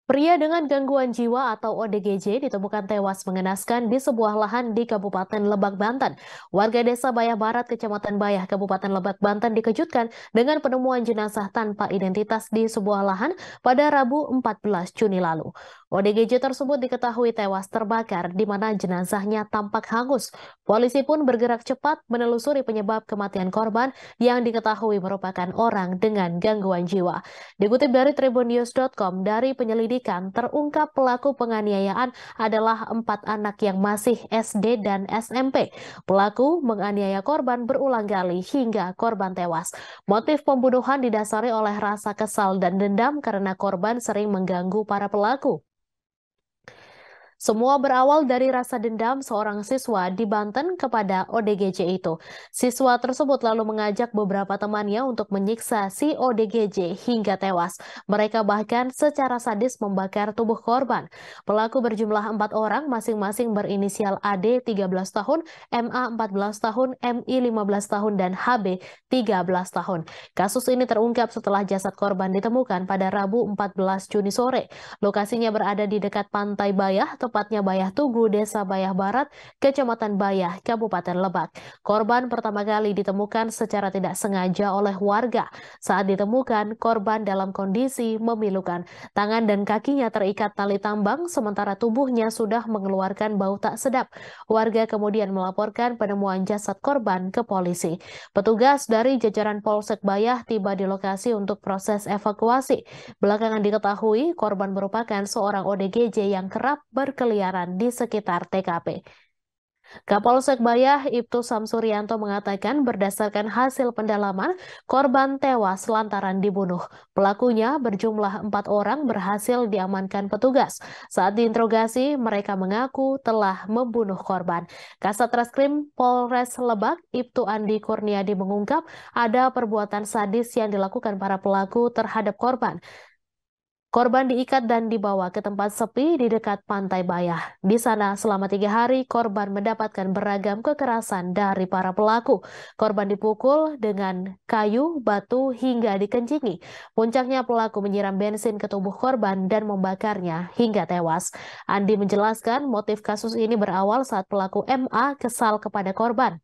Pria dengan gangguan jiwa atau ODGJ ditemukan tewas mengenaskan di sebuah lahan di Kabupaten Lebak, Banten. Warga desa Bayah Barat, Kecamatan Bayah, Kabupaten Lebak, Banten dikejutkan dengan penemuan jenazah tanpa identitas di sebuah lahan pada Rabu 14 Juni lalu. ODGJ tersebut diketahui tewas terbakar di mana jenazahnya tampak hangus. Polisi pun bergerak cepat menelusuri penyebab kematian korban yang diketahui merupakan orang dengan gangguan jiwa. Dikutip dari tribunnews.com, dari penyelidikan terungkap pelaku penganiayaan adalah 4 anak yang masih SD dan SMP. Pelaku menganiaya korban berulang kali hingga korban tewas. Motif pembunuhan didasari oleh rasa kesal dan dendam karena korban sering mengganggu para pelaku. Semua berawal dari rasa dendam seorang siswa di Banten kepada ODGJ itu. Siswa tersebut lalu mengajak beberapa temannya untuk menyiksa si ODGJ hingga tewas. Mereka bahkan secara sadis membakar tubuh korban. Pelaku berjumlah 4 orang, masing-masing berinisial AD 13 tahun, MA 14 tahun, MI 15 tahun, dan HB 13 tahun. Kasus ini terungkap setelah jasad korban ditemukan pada Rabu 14 Juni sore. Lokasinya berada di dekat Pantai Bayah, tepatnya Bayah Tugu, Desa Bayah Barat, Kecamatan Bayah, Kabupaten Lebak. Korban pertama kali ditemukan secara tidak sengaja oleh warga. Saat ditemukan, korban dalam kondisi memilukan. Tangan dan kakinya terikat tali tambang, sementara tubuhnya sudah mengeluarkan bau tak sedap. Warga kemudian melaporkan penemuan jasad korban ke polisi. Petugas dari jajaran Polsek Bayah tiba di lokasi untuk proses evakuasi. Belakangan diketahui korban merupakan seorang ODGJ yang kerap berkeliaran di sekitar TKP. Kapolsek Bayah Ibtu Samsurianto mengatakan berdasarkan hasil pendalaman, korban tewas lantaran dibunuh. Pelakunya berjumlah 4 orang berhasil diamankan petugas. Saat diinterogasi, mereka mengaku telah membunuh korban. Kasat Reskrim Polres Lebak, Ibtu Andi Kurniadi mengungkap ada perbuatan sadis yang dilakukan para pelaku terhadap korban. Korban diikat dan dibawa ke tempat sepi di dekat Pantai Bayah. Di sana selama 3 hari, korban mendapatkan beragam kekerasan dari para pelaku. Korban dipukul dengan kayu, batu, hingga dikencingi. Puncaknya pelaku menyiram bensin ke tubuh korban dan membakarnya hingga tewas. Andi menjelaskan motif kasus ini berawal saat pelaku MA kesal kepada korban.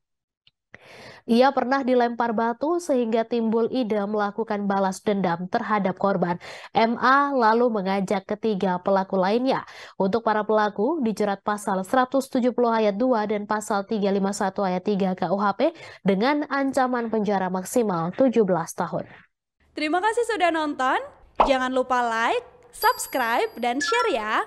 Ia pernah dilempar batu sehingga timbul ide melakukan balas dendam terhadap korban. MA lalu mengajak ketiga pelaku lainnya. Untuk para pelaku dijerat pasal 170 ayat 2 dan pasal 351 ayat 3 KUHP dengan ancaman penjara maksimal 17 tahun. Terima kasih sudah nonton. Jangan lupa like, subscribe, dan share ya.